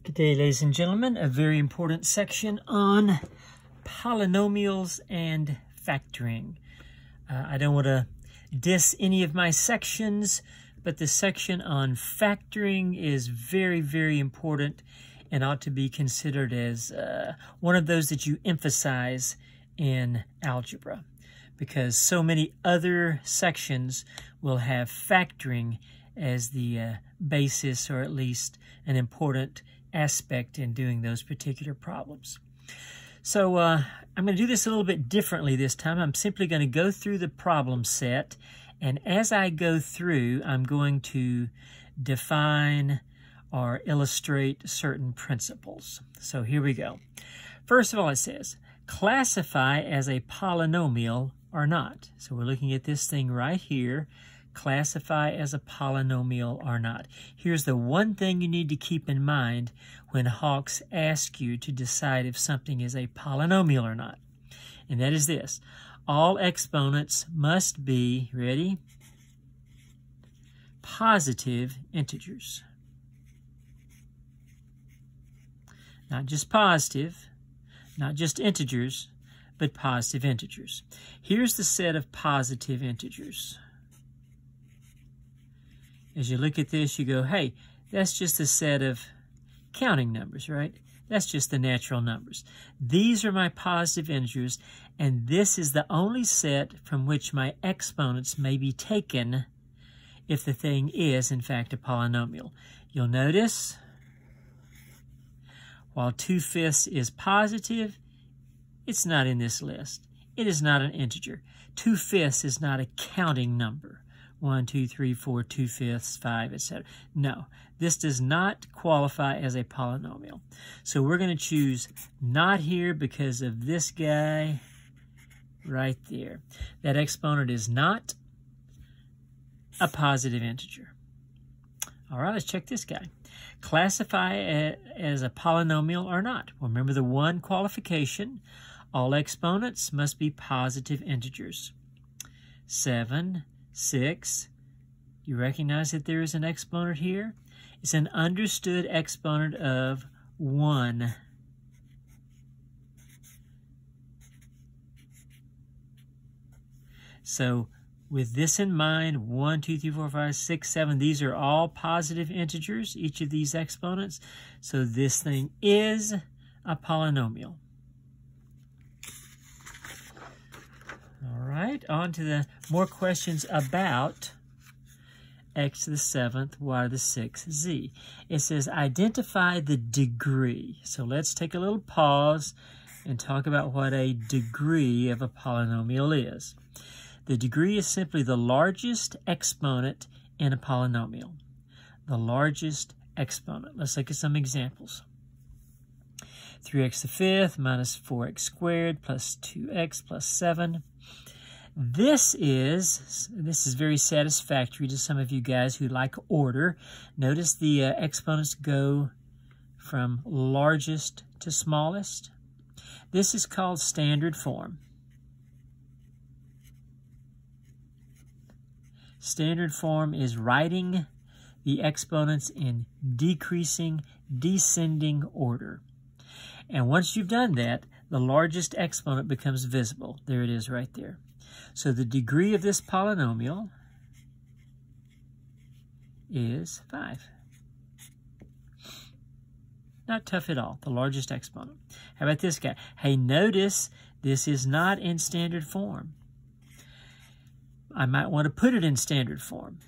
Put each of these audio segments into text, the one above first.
Good day, ladies and gentlemen. A very important section on polynomials and factoring. I don't want to diss any of my sections, but the section on factoring is very, very important and ought to be considered as one of those that you emphasize in algebra, because so many other sections will have factoring as the basis, or at least an important aspect in doing those particular problems. So I'm going to do this a little bit differently this time. I'm simply going to go through the problem set, and as I go through, I'm going to define or illustrate certain principles. So here we go. First of all, it says, classify as a polynomial or not. So we're looking at this thing right here. Classify as a polynomial or not. Here's the one thing you need to keep in mind when Hawks ask you to decide if something is a polynomial or not. And that is this. All exponents must be, ready? Positive integers. Not just positive, not just integers, but positive integers. Here's the set of positive integers. As you look at this, you go, hey, that's just a set of counting numbers, right? That's just the natural numbers. These are my positive integers, and this is the only set from which my exponents may be taken if the thing is, in fact, a polynomial. You'll notice, while 2/5 is positive, it's not in this list. It is not an integer. 2/5 is not a counting number. 1, 2, 3, 4, 2/5, 5, etc. No, this does not qualify as a polynomial. So we're going to choose not here because of this guy right there. That exponent is not a positive integer. All right, let's check this guy. Classify as a polynomial or not. Well, remember the one qualification. All exponents must be positive integers. 7, 6, you recognize that there is an exponent here? It's an understood exponent of 1. So with this in mind, 1, 2, 3, 4, 5, 6, 7, these are all positive integers, each of these exponents. So this thing is a polynomial. All right, on to the more questions about x to the 7th, y to the 6th, z. It says identify the degree. So let's take a little pause and talk about what a degree of a polynomial is. The degree is simply the largest exponent in a polynomial. The largest exponent. Let's look at some examples. 3x to the 5th minus 4x squared plus 2x plus 7. This is very satisfactory to some of you guys who like order. Notice the exponents go from largest to smallest. This is called standard form. Standard form is writing the exponents in decreasing, descending order. And once you've done that, the largest exponent becomes visible. There it is right there. So the degree of this polynomial is 5. Not tough at all, the largest exponent. How about this guy? Hey, notice this is not in standard form. I might want to put it in standard form.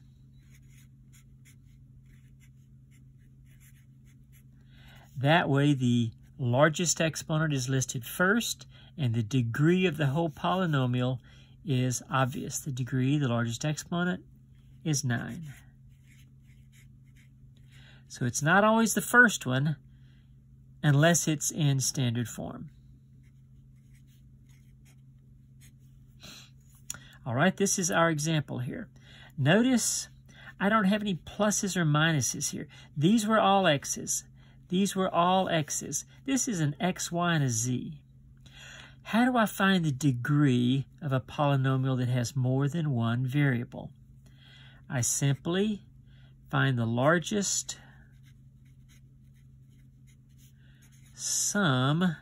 That way the largest exponent is listed first, and the degree of the whole polynomial is obvious. The degree, the largest exponent, is 9. So it's not always the first one unless it's in standard form. All right, this is our example here. Notice I don't have any pluses or minuses here. These were all x's. These were all x's. This is an x, y, and a z. How do I find the degree of a polynomial that has more than one variable? I simply find the largest sum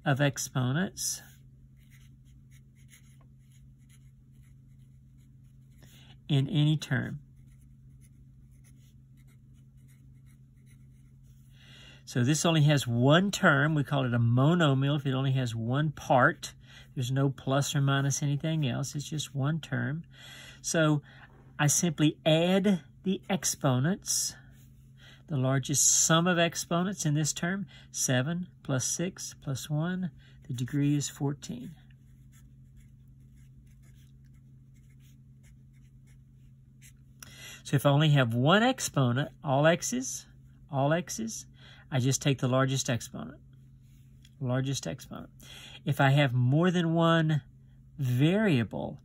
of exponents in any term. So this only has one term. We call it a monomial if it only has one part. There's no plus or minus anything else. It's just one term. So I simply add the exponents, the largest sum of exponents in this term, 7 plus 6 plus 1. The degree is 14. So if I only have one exponent, all x's, I just take the largest exponent. If I have more than one variable,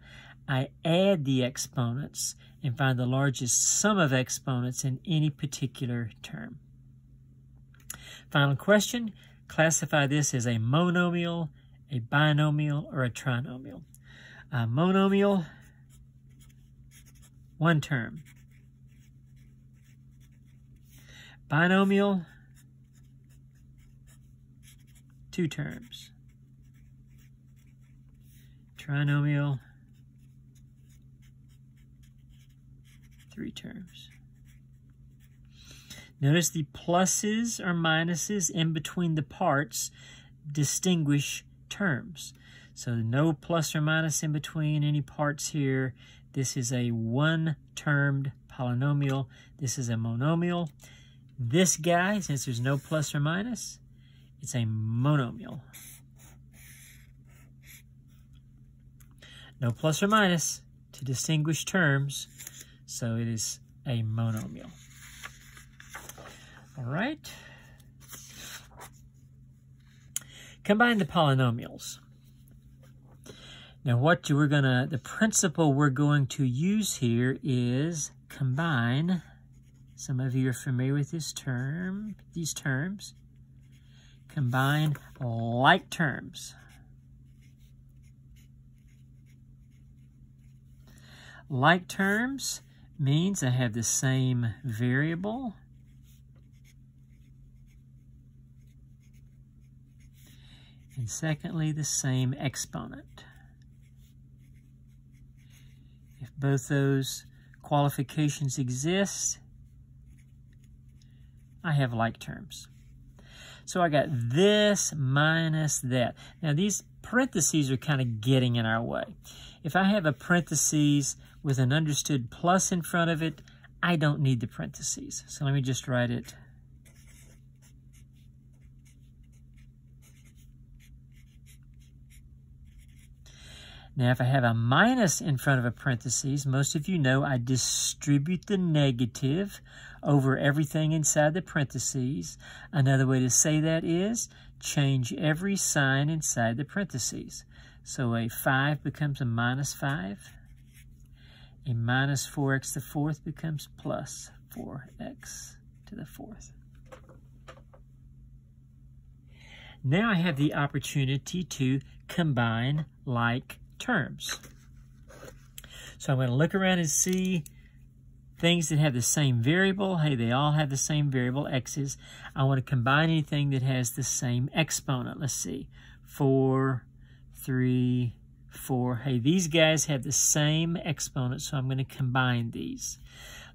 I add the exponents and find the largest sum of exponents in any particular term. Final question, classify this as a monomial, a binomial, or a trinomial. A monomial, one term. Binomial, two terms. Trinomial, three terms. Notice the pluses or minuses in between the parts distinguish terms. So no plus or minus in between any parts here. This is a one-termed polynomial. This is a monomial. This guy, since there's no plus or minus, it's a monomial. No plus or minus to distinguish terms, so it is a monomial. All right. Combine the polynomials. Now the principle we're going to use here is combine. Some of you are familiar with these terms. Combine like terms. Like terms means I have the same variable and secondly the same exponent. If both those qualifications exist, I have like terms. So I got this minus that. Now these parentheses are kind of getting in our way. If I have a parentheses with an understood plus in front of it, I don't need the parentheses. So let me just write it. Now if I have a minus in front of a parentheses, most of you know I distribute the negative over everything inside the parentheses. Another way to say that is change every sign inside the parentheses. So a 5 becomes a minus 5. A minus 4x to the fourth becomes plus 4x to the fourth. Now I have the opportunity to combine like terms. So I'm going to look around and see things that have the same variable. Hey, they all have the same variable, x's. I want to combine anything that has the same exponent. Let's see, 4, 3, 4. Hey, these guys have the same exponent, so I'm going to combine these.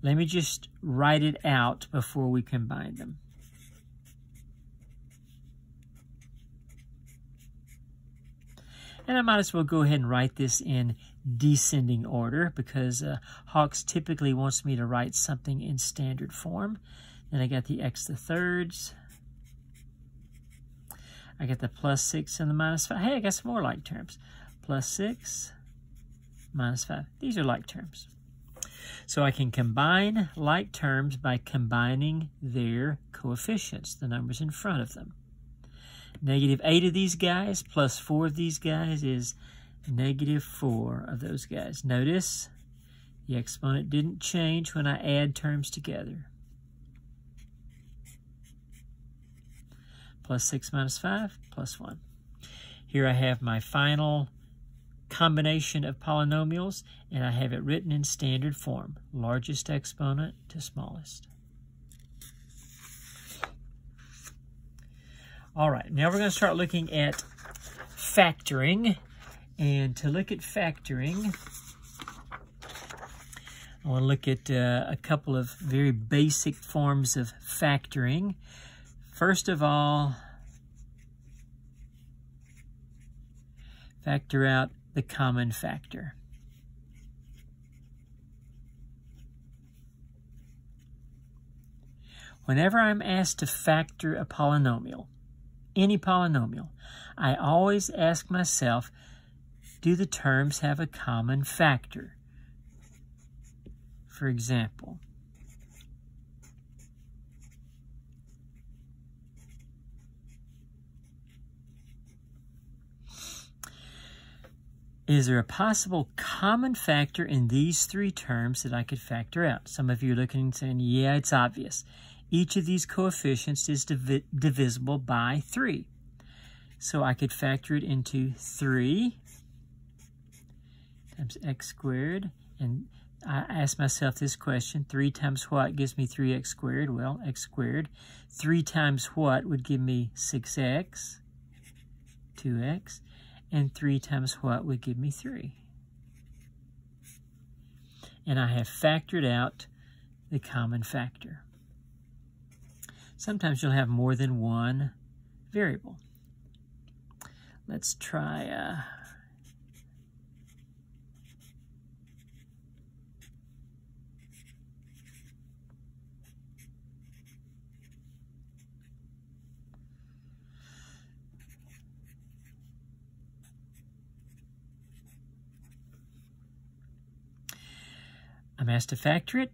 Let me just write it out before we combine them. And I might as well go ahead and write this in descending order because Hawks typically wants me to write something in standard form. Then I got the x to the thirds. I got the plus 6 and the minus 5. Hey, I got some more like terms. Plus 6, minus 5. These are like terms. So I can combine like terms by combining their coefficients, the numbers in front of them. Negative 8 of these guys plus 4 of these guys is negative 4 of those guys. Notice the exponent didn't change when I add terms together. Plus 6 minus 5, plus 1. Here I have my final combination of polynomials, and I have it written in standard form, largest exponent to smallest. All right, now we're going to start looking at factoring. And to look at factoring, I want to look at a couple of very basic forms of factoring. First of all, factor out the common factor. Whenever I'm asked to factor a polynomial, any polynomial, I always ask myself, do the terms have a common factor? For example, is there a possible common factor in these three terms that I could factor out? Some of you are looking and saying, yeah, it's obvious. Each of these coefficients is divisible by 3. So I could factor it into 3 times x squared. And I ask myself this question, 3 times what gives me 3x squared? Well, x squared. 3 times what would give me 6x, 2x. And 3 times what would give me 3. And I have factored out the common factor. Sometimes you'll have more than one variable. Let's try I'm asked to factor it.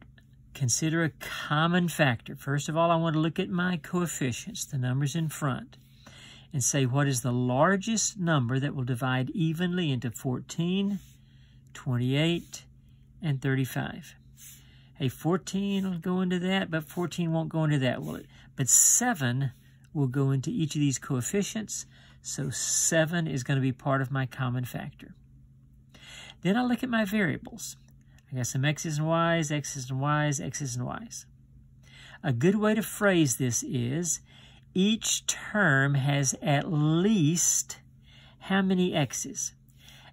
Consider a common factor. First of all, I want to look at my coefficients, the numbers in front, and say what is the largest number that will divide evenly into 14, 28, and 35. Hey, 14 will go into that, but 14 won't go into that, will it? But 7 will go into each of these coefficients, so 7 is going to be part of my common factor. Then I'll look at my variables. I got some x's and y's, x's and y's, x's and y's. A good way to phrase this is each term has at least how many x's?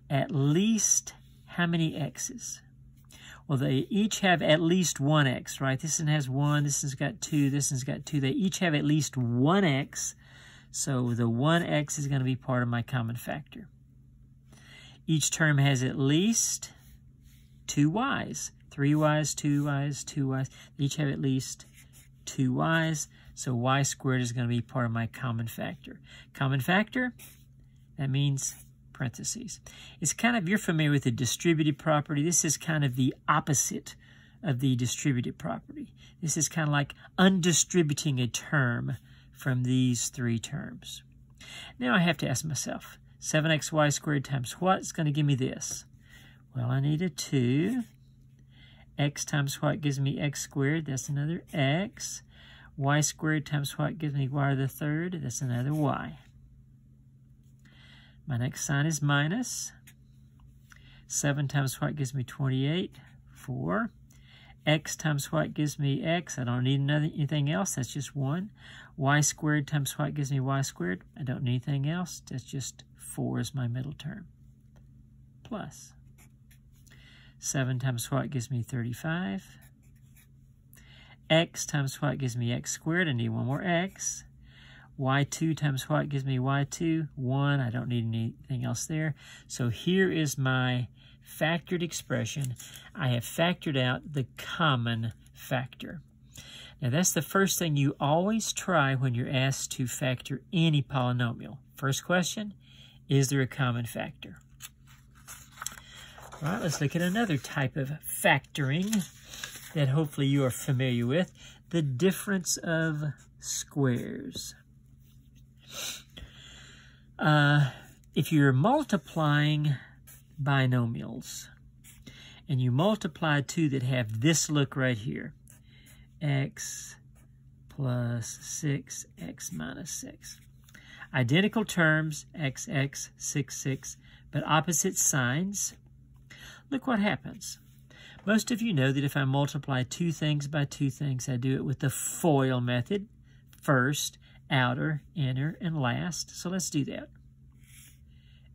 At least how many x's? Well, they each have at least one x, right? This one has 1, this one's got 2, this one's got 2. They each have at least one x, so the 1x is going to be part of my common factor. Each term has at least 2 y's, 3 y's, 2 y's, 2 y's. They each have at least 2 y's, so y squared is going to be part of my common factor. Common factor, that means parentheses. It's kind of, you're familiar with the distributive property. This is kind of the opposite of the distributive property. This is kind of like undistributing a term from these three terms. Now I have to ask myself, 7xy squared times what is going to give me this? Well, I need a 2. X times what gives me x squared? That's another x. Y squared times what gives me y to the third? That's another y. My next sign is minus. 7 times what gives me 28? 4. X times what gives me x? I don't need anything else. That's just 1. Y squared times what gives me y squared? I don't need anything else. That's just 4 is my middle term. Plus. 7 times what gives me 35. X times what gives me x squared. I need one more x. Y2 times what gives me y2? 1. I don't need anything else there. So here is my factored expression. I have factored out the common factor. Now that's the first thing you always try when you're asked to factor any polynomial. First question, is there a common factor? All right, let's look at another type of factoring that hopefully you are familiar with, the difference of squares. If you're multiplying binomials and you multiply two that have this look right here, x plus 6, x minus 6. Identical terms, x, 6, 6, but opposite signs. Look what happens. Most of you know that if I multiply two things by two things, I do it with the FOIL method. First, outer, inner, and last. So let's do that.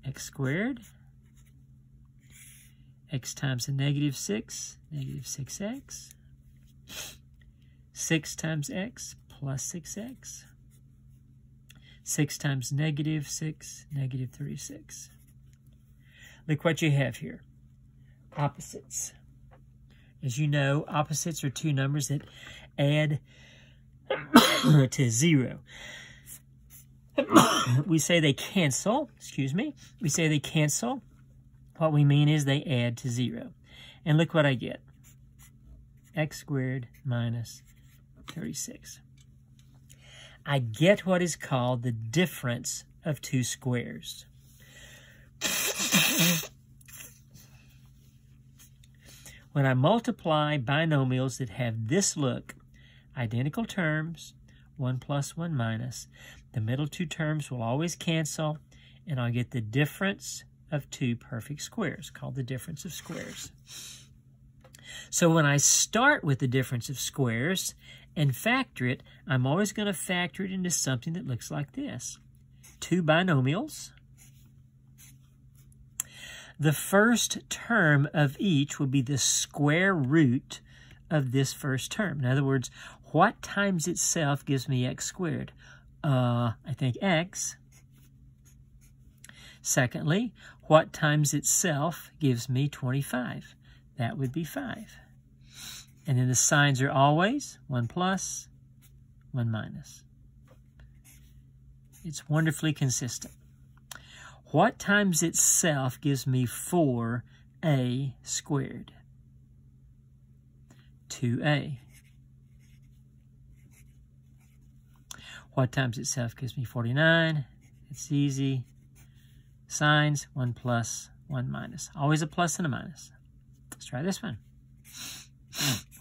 X squared, x times a negative 6, negative 6x. 6 times x plus 6x. 6 times negative 6, negative 36. Look what you have here. Opposites. As you know, opposites are two numbers that add to 0. We say they cancel, excuse me. We say they cancel. What we mean is they add to 0. And look what I get. X squared minus 36. I get what is called the difference of two squares. When I multiply binomials that have this look, identical terms, 1 plus 1 minus, the middle two terms will always cancel, and I'll get the difference of two perfect squares, called the difference of squares. So when I start with the difference of squares and factor it, I'm always going to factor it into something that looks like this. Two binomials. The first term of each will be the square root of this first term. In other words, what times itself gives me x squared? I think x. Secondly, what times itself gives me 25? That would be 5. And then the signs are always 1 plus, 1 minus. It's wonderfully consistent. What times itself gives me 4a squared? 2a. What times itself gives me 49? It's easy. Signs, 1 plus, 1 minus. Always a plus and a minus. Let's try this one.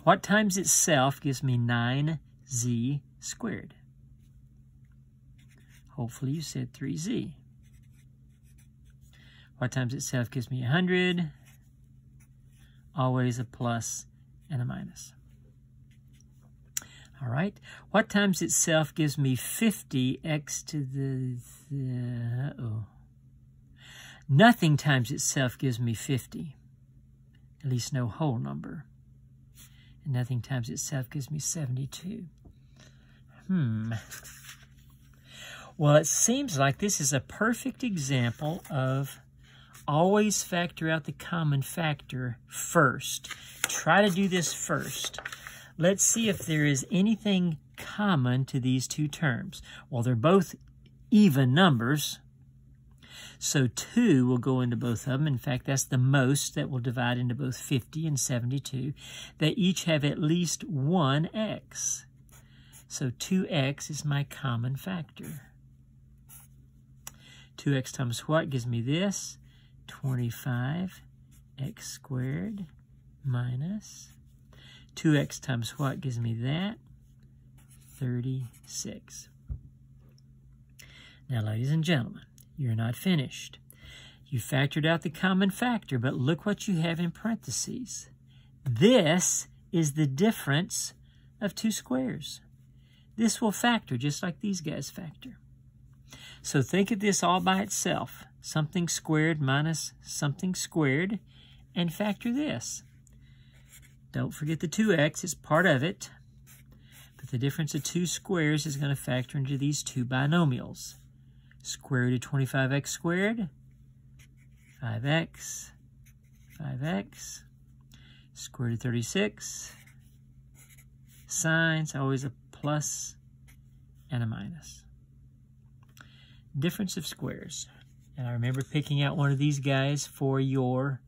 What times itself gives me 9z squared? Hopefully you said 3z. What times itself gives me 100? Always a plus and a minus. All right. What times itself gives me 50x to the Nothing times itself gives me 50. At least no whole number. And nothing times itself gives me 72. Well, it seems like this is a perfect example of always factor out the common factor first. Try to do this first. Let's see if there is anything common to these two terms. Well, they're both even numbers, so 2 will go into both of them. In fact, that's the most that will divide into both 50 and 72. They each have at least one x. So 2x is my common factor. 2x times what gives me this? 25x squared minus 2x times what gives me that? 36. Now, ladies and gentlemen, you're not finished. You factored out the common factor, but look what you have in parentheses. This is the difference of two squares. This will factor just like these guys factor. So think of this all by itself. Something squared minus something squared, and factor this. Don't forget the 2x is part of it, but the difference of two squares is going to factor into these two binomials. Square root of 25x squared, 5x, 5x, square root of 36, signs, always a plus and a minus. Difference of squares. And I remember picking out one of these guys for your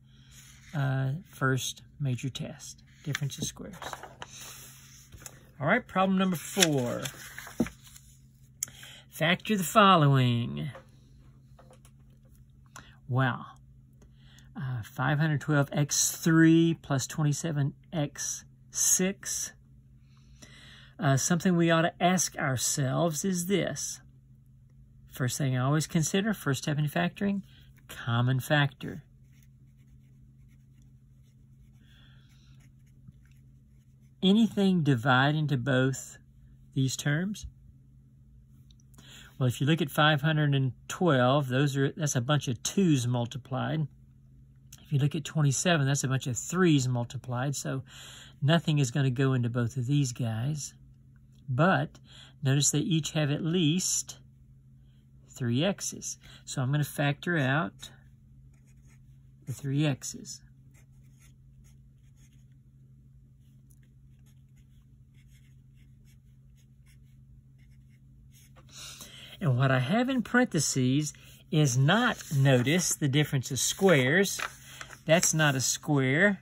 first major test. Difference of squares. All right, problem number 4. Factor the following. Wow. 512x3 plus 27x6. Something we ought to ask ourselves is this. First thing I always consider, first step in factoring, common factor. Anything divide into both these terms? Well, if you look at 512, that's a bunch of 2's multiplied. If you look at 27, that's a bunch of 3's multiplied. So nothing is going to go into both of these guys. But notice they each have at least 3 x's. So I'm going to factor out the 3 x's. And what I have in parentheses is not, notice, the difference of squares. That's not a square.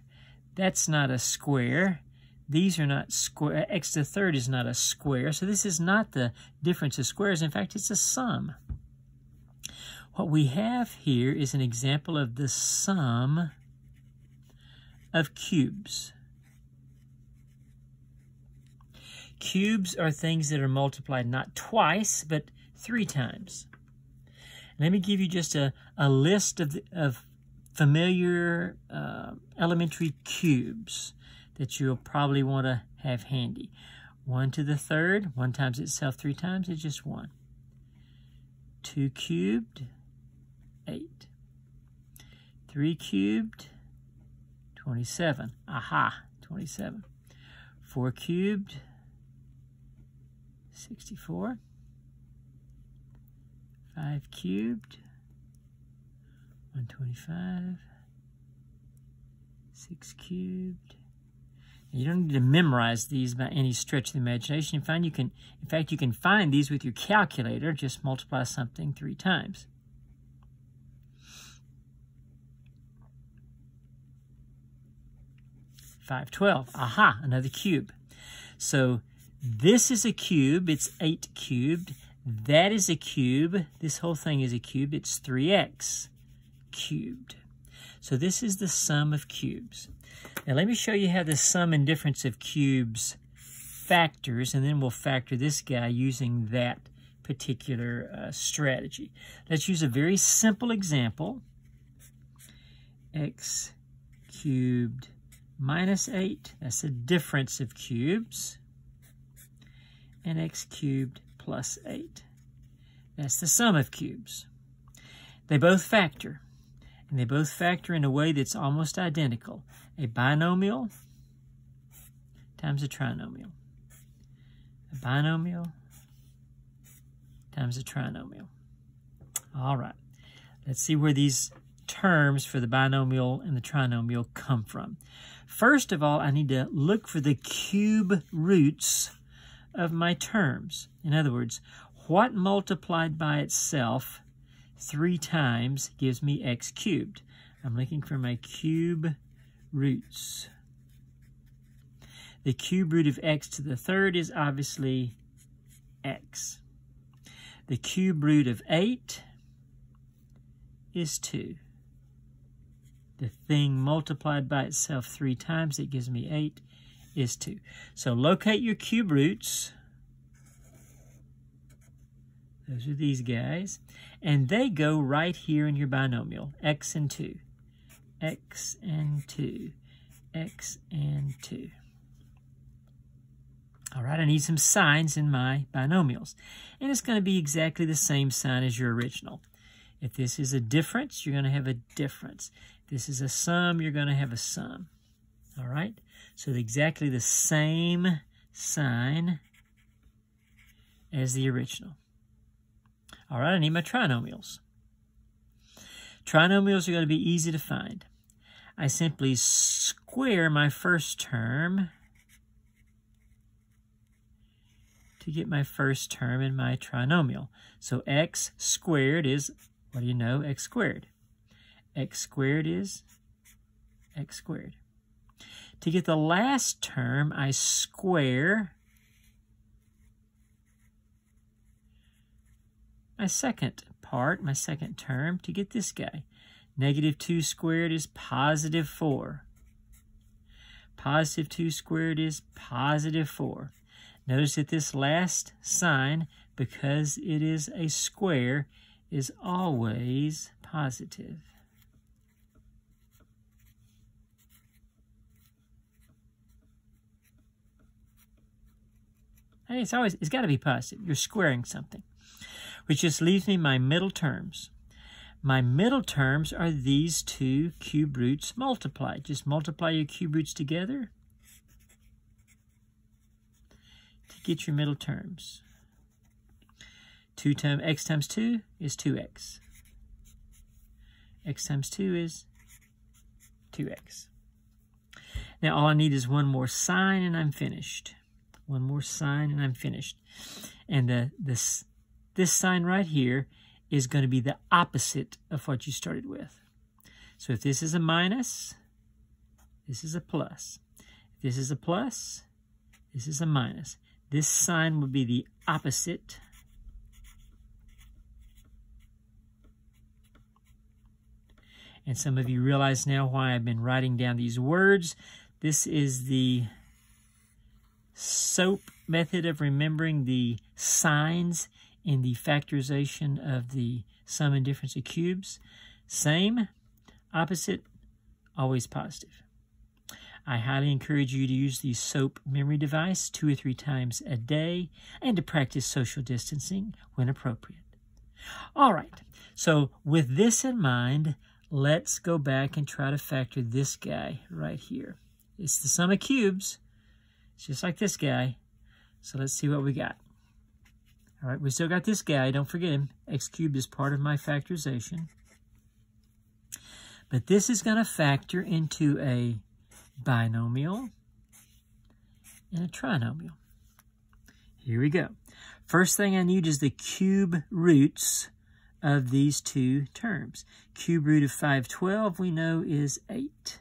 That's not a square. These are not square. X to the third is not a square. So this is not the difference of squares. In fact, it's a sum. What we have here is an example of the sum of cubes. Cubes are things that are multiplied not twice, but 3 times. Let me give you just a list of familiar elementary cubes that you'll probably want to have handy. 1 to the third, 1 times itself 3 times is just 1. 2 cubed, 8. 3 cubed, 27. Aha, 27. 4 cubed, 64. 5 cubed, 125. 6 cubed. You don't need to memorize these by any stretch of the imagination. In fact, you can find these with your calculator. Just multiply something 3 times. 512. Aha, another cube. So this is a cube. It's 8 cubed. That is a cube. This whole thing is a cube. It's 3x cubed. So this is the sum of cubes. Now let me show you how the sum and difference of cubes factors, and then we'll factor this guy using that particular strategy. Let's use a very simple example. X cubed minus 8. That's the difference of cubes. And x cubed plus 8. That's the sum of cubes. They both factor. And they both factor in a way that's almost identical. A binomial times a trinomial. A binomial times a trinomial. All right. Let's see where these terms for the binomial and the trinomial come from. First of all, I need to look for the cube roots of my terms. In other words, what multiplied by itself 3 times gives me x cubed? I'm looking for my cube roots. The cube root of x to the third is obviously x. The cube root of 8 is 2. The thing multiplied by itself 3 times, it gives me 8, is 2. So locate your cube roots. Those are these guys. And they go right here in your binomial, x and 2. X and 2. X and 2. All right, I need some signs in my binomials. And it's going to be exactly the same sign as your original. If this is a difference, you're going to have a difference. If this is a sum, you're going to have a sum. All right? So exactly the same sign as the original. All right, I need my trinomials. Trinomials are going to be easy to find. I simply square my first term to get my first term in my trinomial. So x squared is, what do you know, x squared. X squared is x squared. To get the last term, I square my second part, my second term, to get this guy. Negative 2 squared is positive 4. Positive 2 squared is positive 4. Notice that this last sign, because it is a square, is always positive. Hey, it's got to be positive. You're squaring something. which just leaves me my middle terms. My middle terms are these two cube roots multiplied. Just multiply your cube roots together to get your middle terms. X times 2 is 2x. X times 2 is 2x. Now all I need is one more sign and I'm finished. One more sign and I'm finished. And this sign right here is going to be the opposite of what you started with. So if this is a minus, this is a plus. If this is a plus, this is a minus. This sign would be the opposite . And some of you realize now why I've been writing down these words. This is the SOAP method of remembering the signs in the factorization of the sum and difference of cubes. Same, opposite, always positive. I highly encourage you to use the SOAP memory device 2 or 3 times a day and to practice social distancing when appropriate. All right, so with this in mind, let's go back and try to factor this guy right here. It's the sum of cubes. It's just like this guy. So let's see what we got. All right, we still got this guy. Don't forget him. X cubed is part of my factorization. But this is going to factor into a binomial and a trinomial. Here we go. First thing I need is the cube roots of these two terms. Cube root of 512 we know is 8.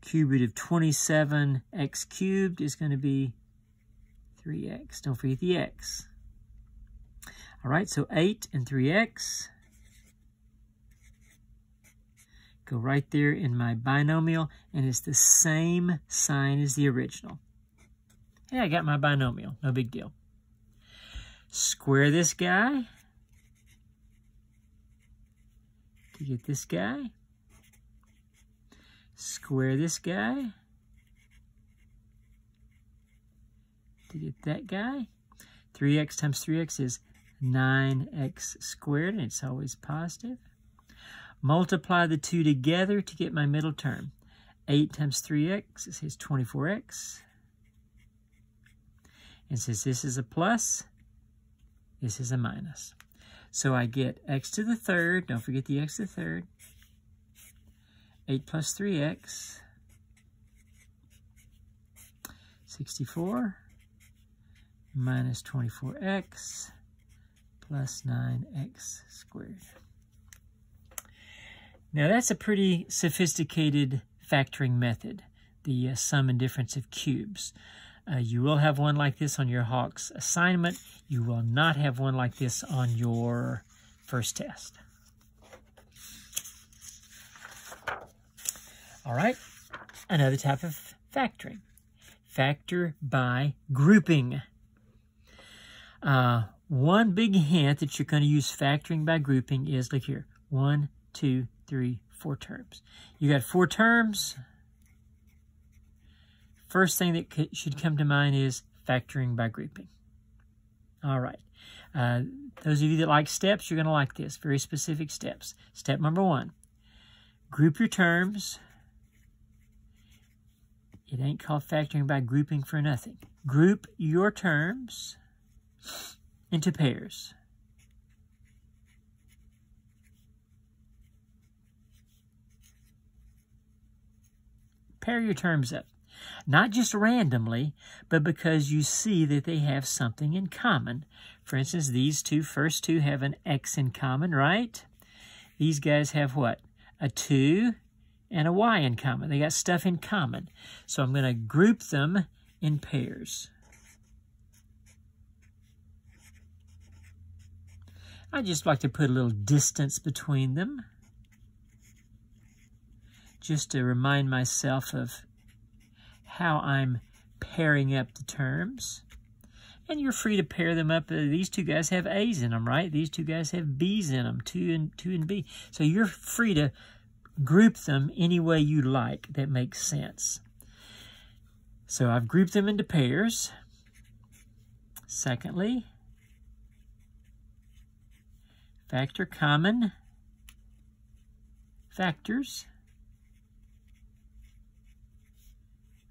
Cube root of 27x cubed is going to be 3x. Don't forget the x. All right, so 8 and 3x go right there in my binomial, and it's the same sign as the original. Hey, I got my binomial. No big deal. Square this guy to get this guy. Square this guy to get that guy. 3x times 3x is 9x squared, and it's always positive. Multiply the two together to get my middle term. 8 times 3x is 24x. And since this is a plus, this is a minus. So I get x to the third, don't forget the x to the third, 8 plus 3x, 64, minus 24x, plus 9x squared. Now that's a pretty sophisticated factoring method, the sum and difference of cubes. You will have one like this on your Hawks assignment. You will not have one like this on your first test. All right, another type of factoring. Factor by grouping. One big hint that you're going to use factoring by grouping is, look here, 1, 2, 3, 4 terms. You got 4 terms. First thing that should come to mind is factoring by grouping. All right. Those of you that like steps, you're going to like this. Very specific steps. Step number 1, group your terms. It ain't called factoring by grouping for nothing. Group your terms into pairs. Pair your terms up. Not just randomly, but because you see that they have something in common. For instance, these first two have an x in common, right? These guys have what? A 2 and a y in common. They got stuff in common. So I'm going to group them in pairs. I just like to put a little distance between them, just to remind myself of how I'm pairing up the terms. And you're free to pair them up. These two guys have A's in them, right? These two guys have B's in them, 2 and B. So you're free to group them any way you like that makes sense. So I've grouped them into pairs. Secondly, Factor common factors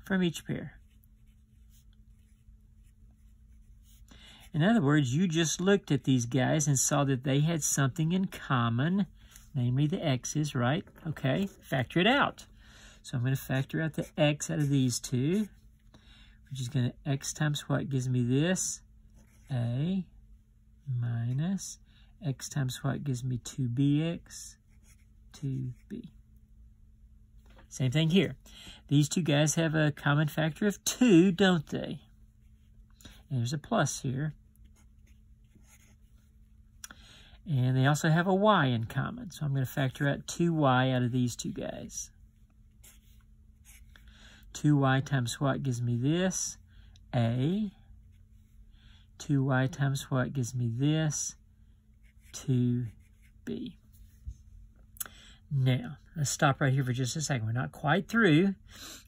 from each pair. In other words, you just looked at these guys and saw that they had something in common, namely the x's, right? Okay, factor it out. So I'm going to factor out the x out of these two, which is going to x times what gives me this? A minus x times what gives me 2bx, 2b. Same thing here. These two guys have a common factor of 2, don't they? And there's a plus here. And they also have a y in common. So I'm going to factor out 2y out of these two guys. 2y times what gives me this? A. 2y times what gives me this? 2b. Now, let's stop right here for just a second. We're not quite through,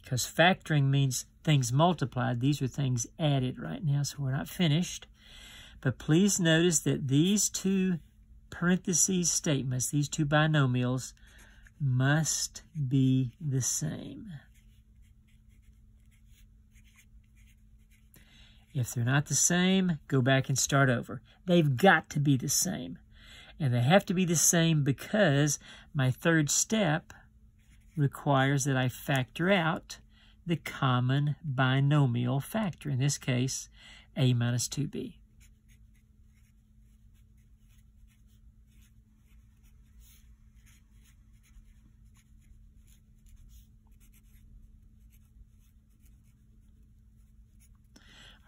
because factoring means things multiplied. These are things added right now, so we're not finished. But please notice that these two parentheses statements, these two binomials, must be the same. If they're not the same, go back and start over. They've got to be the same. And they have to be the same because my third step requires that I factor out the common binomial factor, in this case, a minus 2b.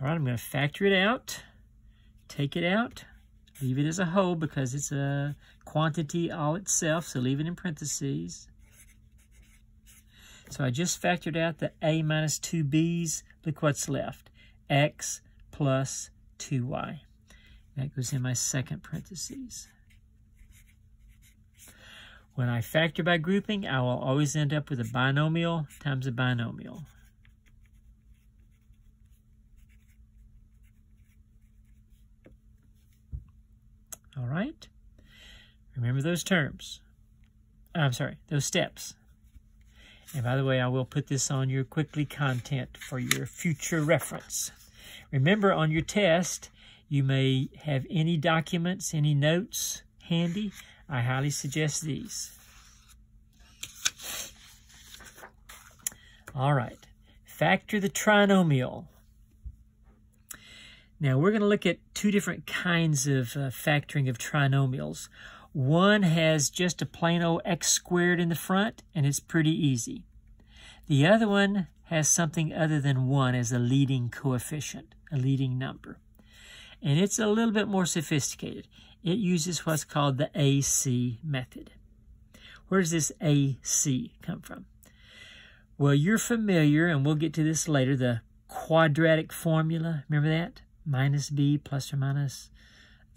All right, I'm going to factor it out, take it out, leave it as a whole because it's a quantity all itself, so leave it in parentheses. So I just factored out the a minus 2b's. Look what's left, x plus 2y. That goes in my second parentheses. When I factor by grouping, I will always end up with a binomial times a binomial. All right, remember those terms. I'm sorry, those steps. And by the way, I will put this on your quickly content for your future reference. Remember, on your test, you may have any documents, any notes handy. I highly suggest these. All right, factor the trinomial. Now, we're going to look at two different kinds of factoring of trinomials. One has just a plain old x squared in the front, and it's pretty easy. The other one has something other than 1 as a leading coefficient, a leading number. And it's a little bit more sophisticated. It uses what's called the AC method. Where does this AC come from? Well, you're familiar, and we'll get to this later, the quadratic formula. Remember that? Minus b plus or minus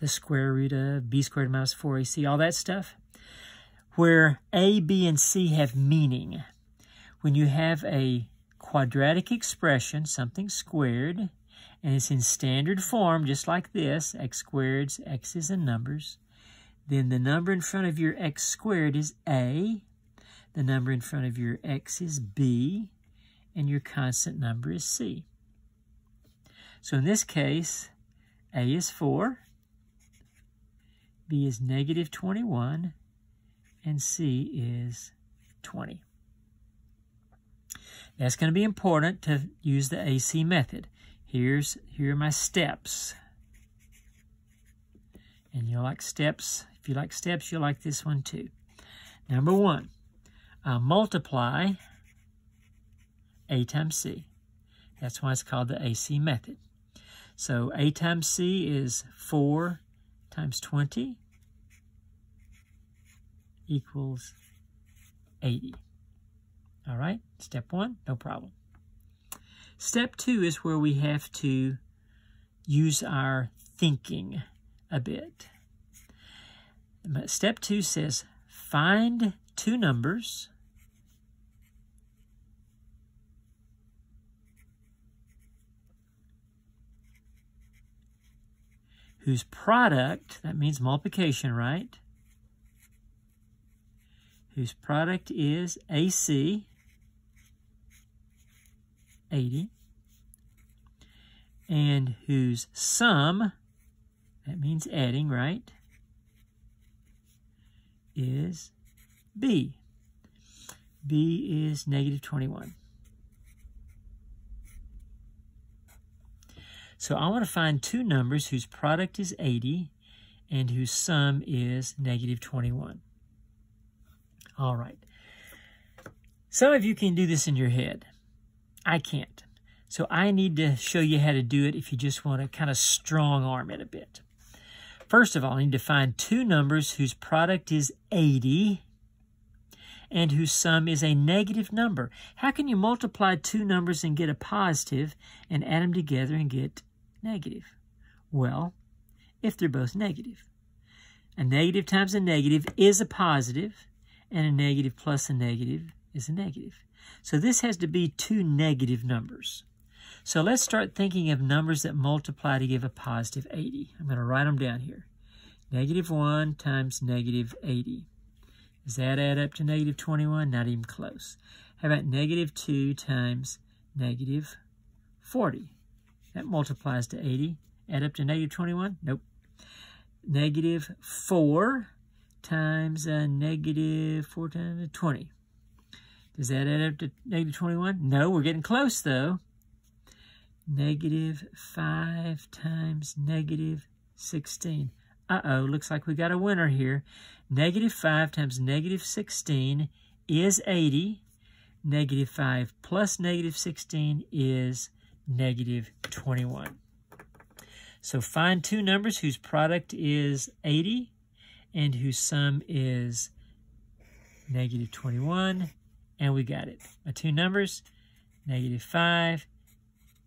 the square root of b squared minus 4ac, all that stuff. Where a, b, and c have meaning. When you have a quadratic expression, something squared, and it's in standard form, just like this, x squareds, x's, and numbers, then the number in front of your x squared is a, the number in front of your x is b, and your constant number is c. So in this case, a is 4, b is negative 21, and c is 20. That's going to be important to use the AC method. Here are my steps. And you'll like steps. If you like steps, you'll like this one too. Number 1, multiply a times c. That's why it's called the AC method. So a times c is 4 times 20 equals 80. All right, step 1, no problem. Step 2 is where we have to use our thinking a bit. Step 2 says, find two numbers whose product, that means multiplication, right, whose product is AC, 80, and whose sum, that means adding, right, is B. B is negative 21. So I want to find two numbers whose product is 80 and whose sum is negative 21. All right. Some of you can do this in your head. I can't. So I need to show you how to do it if you just want to kind of strong arm it a bit. First of all, I need to find two numbers whose product is 80 and whose sum is a negative number. How can you multiply two numbers and get a positive and add them together and get negative? Well, if they're both negative. A negative times a negative is a positive, and a negative plus a negative is a negative. So this has to be two negative numbers. So let's start thinking of numbers that multiply to give a positive 80. I'm going to write them down here. Negative 1 times negative 80. Does that add up to negative 21? Not even close. How about negative 2 times negative 40? That multiplies to 80. Add up to negative 21? Nope. Negative 4 times negative 4 times 20. Does that add up to negative 21? No, we're getting close though. Negative 5 times negative 16. Uh-oh, looks like we got a winner here. Negative 5 times negative 16 is 80. Negative 5 plus negative 16 is negative 21. So find two numbers whose product is 80 and whose sum is negative 21. And we got it. My two numbers, negative 5,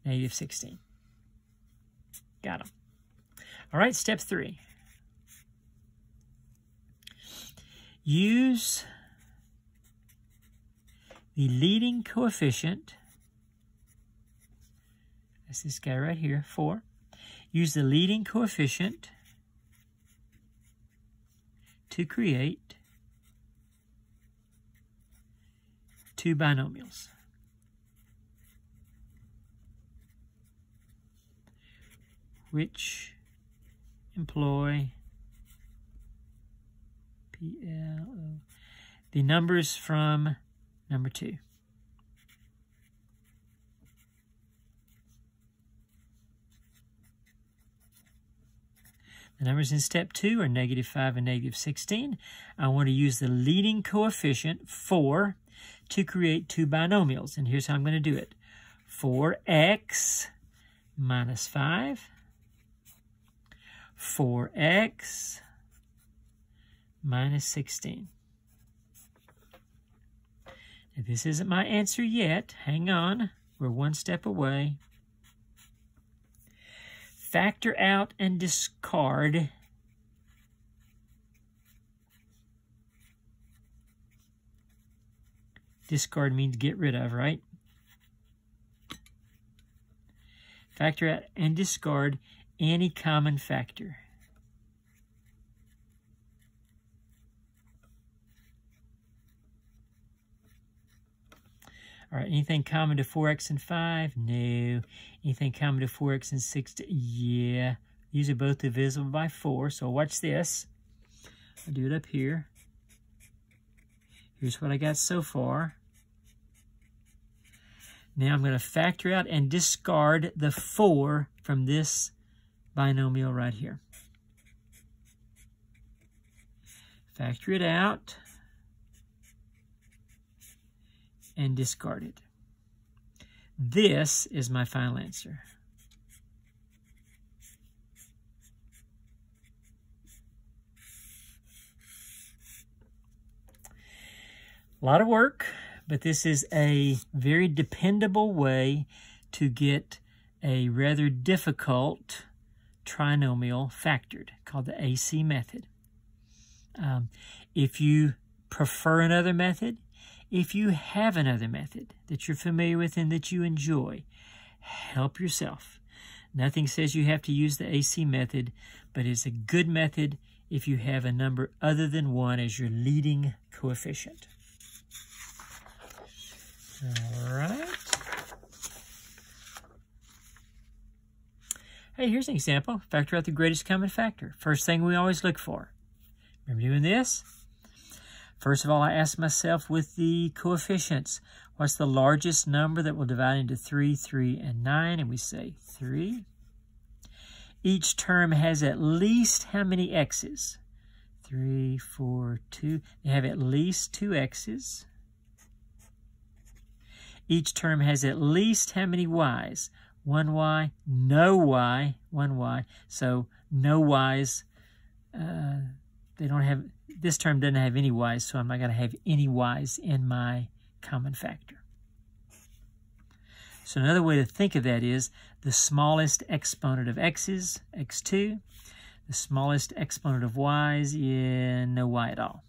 negative 16. Got them. All right, step 3. Use the leading coefficient. That's this guy right here, 4. Use the leading coefficient to create two binomials. Which employ PLO, the numbers from number 2. The numbers in step 2 are negative 5 and negative 16. I want to use the leading coefficient, 4, to create two binomials. And here's how I'm going to do it. 4x minus 5. 4x minus 16. Now, this isn't my answer yet. Hang on. We're one step away. Factor out and discard discard means get rid of, right? Factor out and discard any common factor. All right, anything common to 4x and 5? No. Anything common to 4x and 6? Yeah. These are both divisible by 4, so watch this. I'll do it up here. Here's what I got so far. Now I'm going to factor out and discard the 4 from this binomial right here. Factor it out and discard it. This is my final answer. A lot of work, but this is a very dependable way to get a rather difficult trinomial factored, called the AC method. If you prefer another method, if you have another method that you're familiar with and that you enjoy, help yourself. Nothing says you have to use the AC method, but it's a good method if you have a number other than 1 as your leading coefficient. All right. Hey, here's an example. Factor out the greatest common factor. First thing we always look for. Remember doing this? First of all, I ask myself with the coefficients, what's the largest number that will divide into 3, 3, and 9? And we say 3. Each term has at least how many x's? 3, 4, 2. They have at least 2 x's. Each term has at least how many y's? 1 y, no y, 1 y. So no y's. They don't have, this term doesn't have any y's, so I'm not going to have any y's in my common factor. So another way to think of that is the smallest exponent of x's, x2. The smallest exponent of y's is no y at all.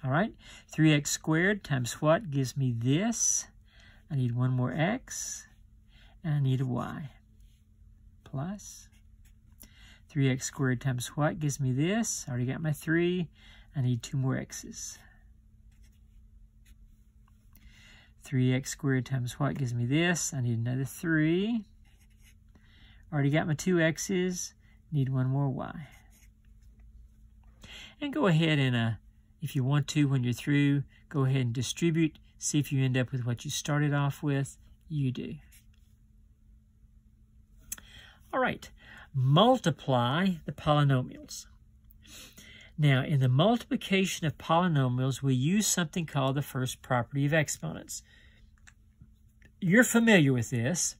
All right, 3x squared times what gives me this? I need one more x, and I need a y. Plus 3x squared times what gives me this? I already got my 3. I need 2 more x's. 3x squared times what gives me this? I need another 3. Already got my 2 x's. Need 1 more y. And go ahead and, if you want to, when you're through, go ahead and distribute. See if you end up with what you started off with. You do. All right. Multiply the polynomials. Now, in the multiplication of polynomials, we use something called the first property of exponents. You're familiar with this.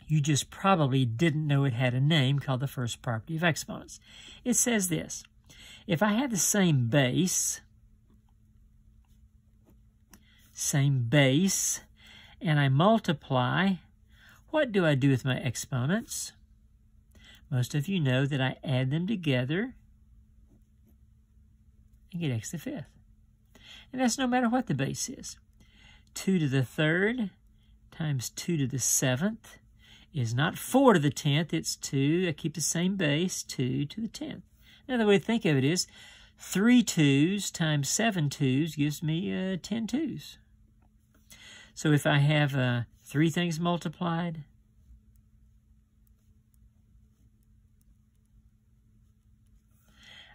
You just probably didn't know it had a name called the first property of exponents. It says this: if I have the same base, and I multiply, what do I do with my exponents? Most of you know that I add them together and get x to the 5th. And that's no matter what the base is. 2 to the 3rd times 2 to the 7th is not 4 to the 10th, it's 2. I keep the same base, 2 to the 10th. Another way to think of it is 3 2's times 7 2's gives me 10 2's. So if I have 3 things multiplied,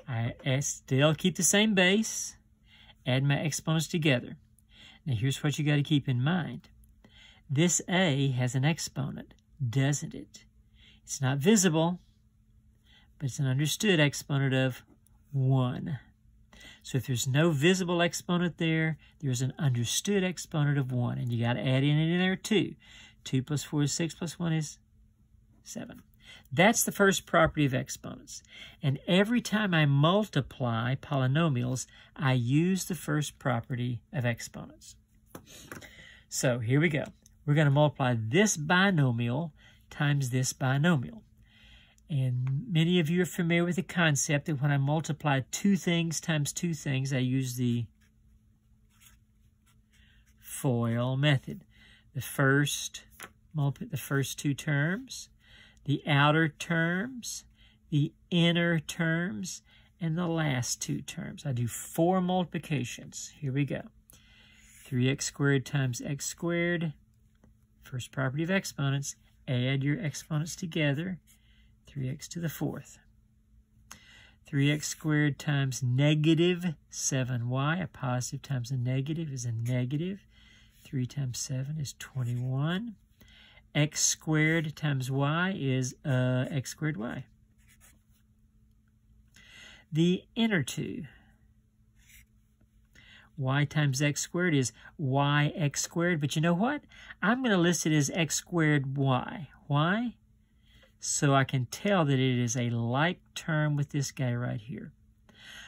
I still keep the same base, add my exponents together. Now here's what you got to keep in mind. This a has an exponent, doesn't it? It's not visible, but it's an understood exponent of 1. So if there's no visible exponent there, there's an understood exponent of 1. And you got to add in there 2. 2 plus 4 is 6 plus 1 is 7. That's the first property of exponents. And every time I multiply polynomials, I use the first property of exponents. So here we go. We're going to multiply this binomial times this binomial. And many of you are familiar with the concept that when I multiply 2 things times 2 things, I use the FOIL method. The first 2 terms, the outer terms, the inner terms, and the last 2 terms. I do 4 multiplications. Here we go. 3x squared times x squared. First property of exponents. Add your exponents together. 3x to the 4th. 3x squared times negative 7y. A positive times a negative is a negative. 3 times 7 is 21. X squared times y is x squared y. The inner 2. Y times x squared is yx squared. But you know what? I'm going to list it as x squared y. Why? So I can tell that it is a like term with this guy right here.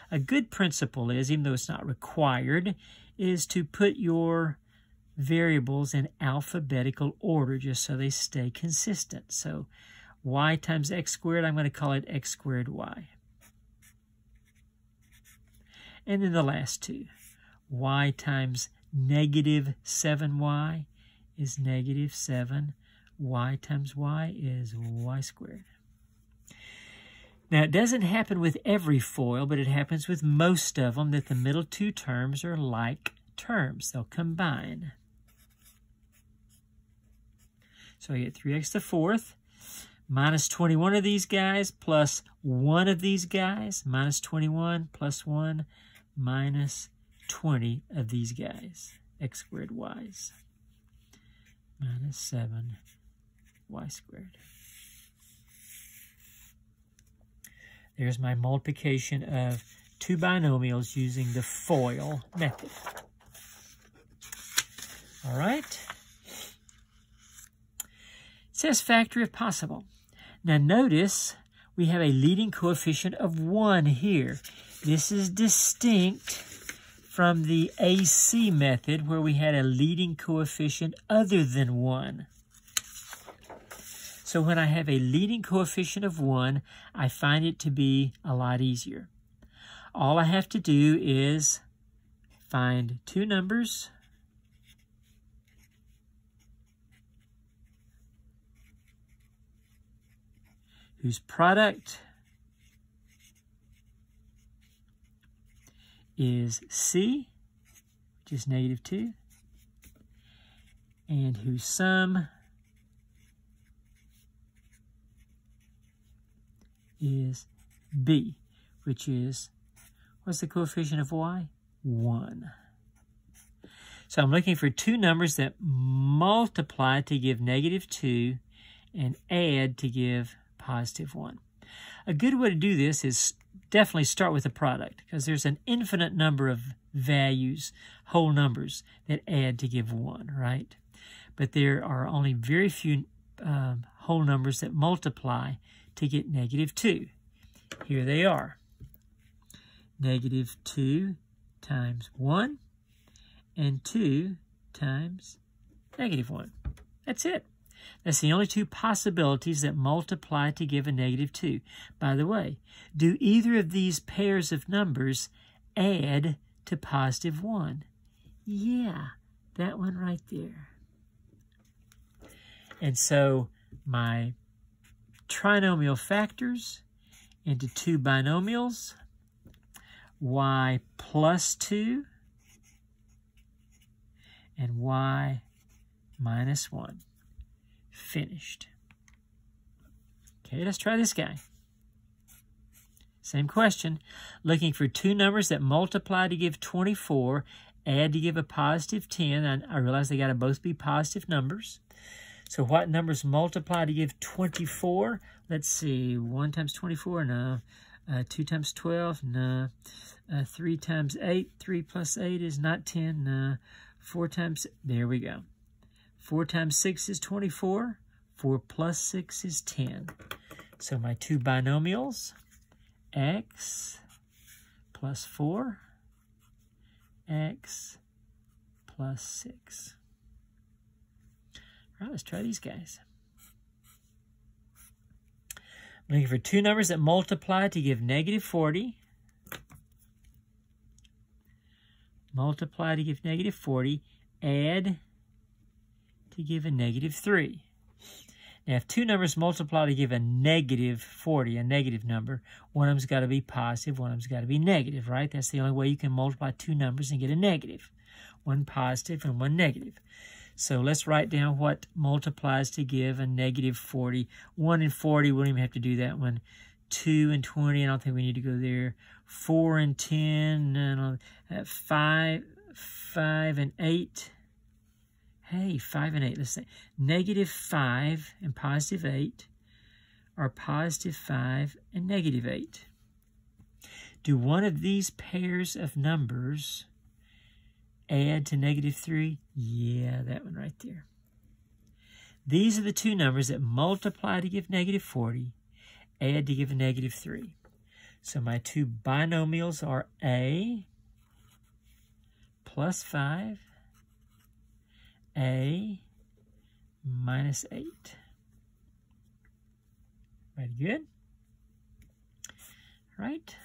A good principle is, even though it's not required, is to put your variables in alphabetical order just so they stay consistent. So y times x squared, I'm going to call it x squared y. And then the last 2. Y times negative 7y is negative 7. Y times y is y squared. Now, it doesn't happen with every FOIL, but it happens with most of them, that the middle two terms are like terms. They'll combine. So I get 3x to the fourth minus 21 of these guys plus 1 of these guys, minus 21 plus 1 minus 20 of these guys, x squared y's, minus 7 y squared. There's my multiplication of two binomials using the FOIL method. All right. It says factor if possible. Now notice we have a leading coefficient of 1 here. This is distinct from the AC method where we had a leading coefficient other than 1. So when I have a leading coefficient of 1, I find it to be a lot easier. All I have to do is find two numbers whose product is C, which is -2, and whose sum is B, which is, what's the coefficient of y? 1. So I'm looking for two numbers that multiply to give -2 and add to give +1. A good way to do this is definitely start with the product, because there's an infinite number of values, whole numbers, that add to give 1, right? But there are only very few whole numbers that multiply to get -2. Here they are. -2 times 1 and 2 times -1. That's it. That's the only two possibilities that multiply to give a -2. By the way, do either of these pairs of numbers add to +1? Yeah, that one right there. And so my trinomial factors into two binomials, y plus 2 and y minus 1. Finished. Okay, let's try this guy. Same question. Looking for two numbers that multiply to give 24, add to give a +10. And I realize they got to both be positive numbers. So what numbers multiply to give 24? Let's see. 1 times 24? No. 2 times 12? No. 3 times 8? 3 plus 8 is not 10? No. 4 times... There we go. 4 times 6 is 24. 4 plus 6 is 10. So my two binomials, x plus 4, x plus 6. All right, let's try these guys. I'm looking for two numbers that multiply to give -40. Multiply to give -40. Add to give a -3. Now, if two numbers multiply to give a -40, a negative number, one of them's got to be positive, one of them's got to be negative, right? That's the only way you can multiply two numbers and get a negative. One positive and one negative. So let's write down what multiplies to give a -40. 1 and 40, we don't even have to do that one. 2 and 20, I don't think we need to go there. 4 and 10, no, 5 and 8. Hey, 5 and 8, let's say. -5 and +8 are +5 and -8. Do one of these pairs of numbers add to -3? Yeah, that one right there. These are the two numbers that multiply to give -40, add to give a -3. So my two binomials are a plus 5, a minus 8. Right, good? Right.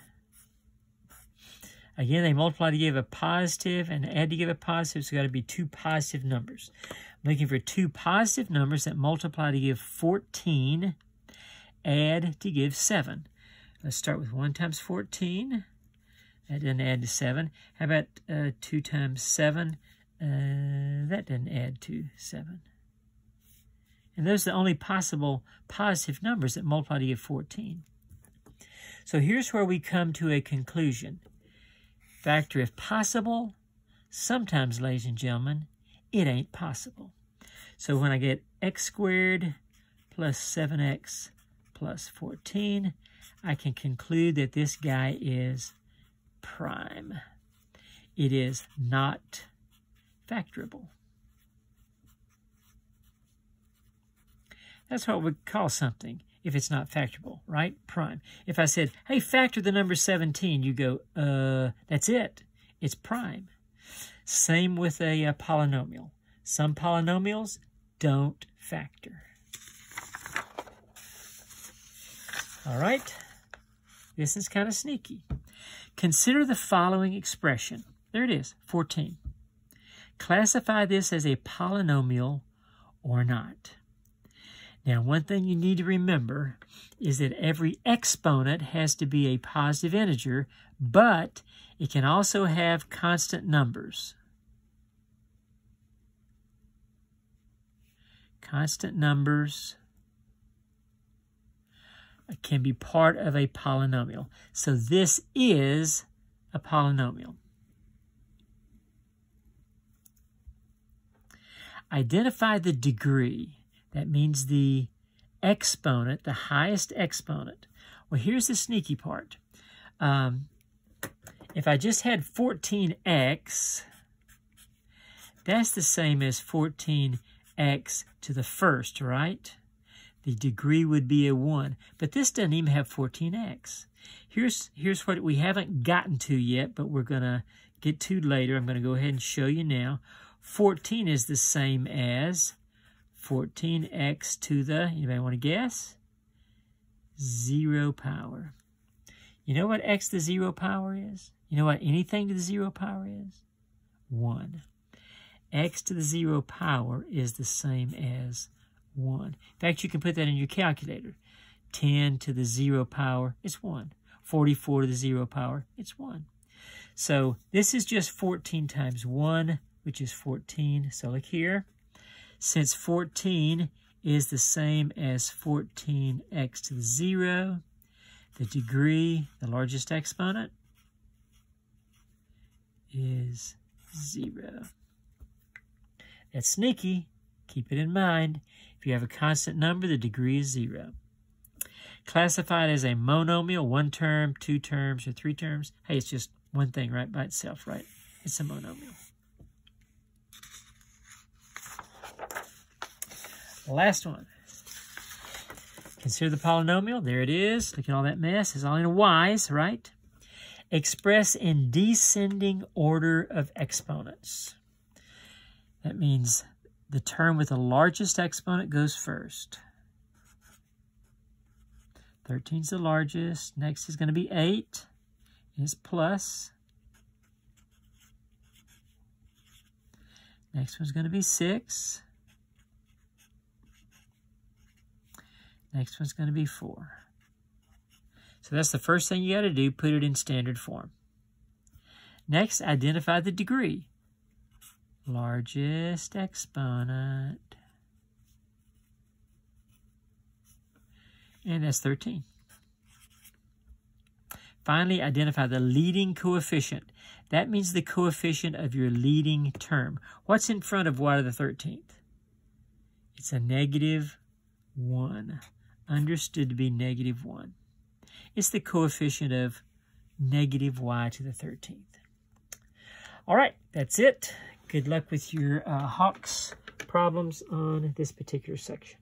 Again, they multiply to give a positive and add to give a positive, so it's got to be two positive numbers. I'm looking for two positive numbers that multiply to give 14, add to give 7. Let's start with 1 times 14. That doesn't add to 7. How about 2 times 7? That doesn't add to 7. And those are the only possible positive numbers that multiply to give 14. So here's where we come to a conclusion. Factor if possible, sometimes, ladies and gentlemen, it ain't possible. So when I get x squared plus 7x plus 14, I can conclude that this guy is prime. It is not factorable. That's what we call something if it's not factorable, right? Prime. If I said, hey, factor the number 17, you go, that's it. It's prime. Same with a polynomial. Some polynomials don't factor. All right. This is kind of sneaky. Consider the following expression. There it is, 14. Classify this as a polynomial or not. Now, one thing you need to remember is that every exponent has to be a positive integer, but it can also have constant numbers. Constant numbers can be part of a polynomial. So this is a polynomial. Identify the degree. That means the exponent, the highest exponent. Well, here's the sneaky part. If I just had 14x, that's the same as 14x to the first, right? The degree would be a 1. But this doesn't even have 14x. Here's what we haven't gotten to yet, but we're going to get to later. I'm going to go ahead and show you now. 14 is the same as 14x to the, anybody want to guess? 0 power. You know what x to the 0 power is? You know what anything to the 0 power is? 1. X to the 0 power is the same as 1. In fact, you can put that in your calculator. 10 to the 0 power is 1. 44 to the 0 power, it's 1. So this is just 14 times 1, which is 14. So look here. Since 14 is the same as 14x to the 0, the degree, the largest exponent, is 0. That's sneaky. Keep it in mind. If you have a constant number, the degree is 0. Classified as a monomial, 1 term, 2 terms, or 3 terms. Hey, it's just one thing right by itself, right? It's a monomial. Last one. Consider the polynomial. There it is. Look at all that mess. It's all in y's, right? Express in descending order of exponents. That means the term with the largest exponent goes first. 13 is the largest. Next is going to be 8. It's plus. Next one's going to be 6. Next one's going to be 4. So that's the first thing you got to do, put it in standard form. Next, identify the degree. Largest exponent. And that's 13. Finally, identify the leading coefficient. That means the coefficient of your leading term. What's in front of y to the 13th? It's a negative 1. Understood to be negative 1. It's the coefficient of negative y to the 13th. All right, that's it. Good luck with your Hawks problems on this particular section.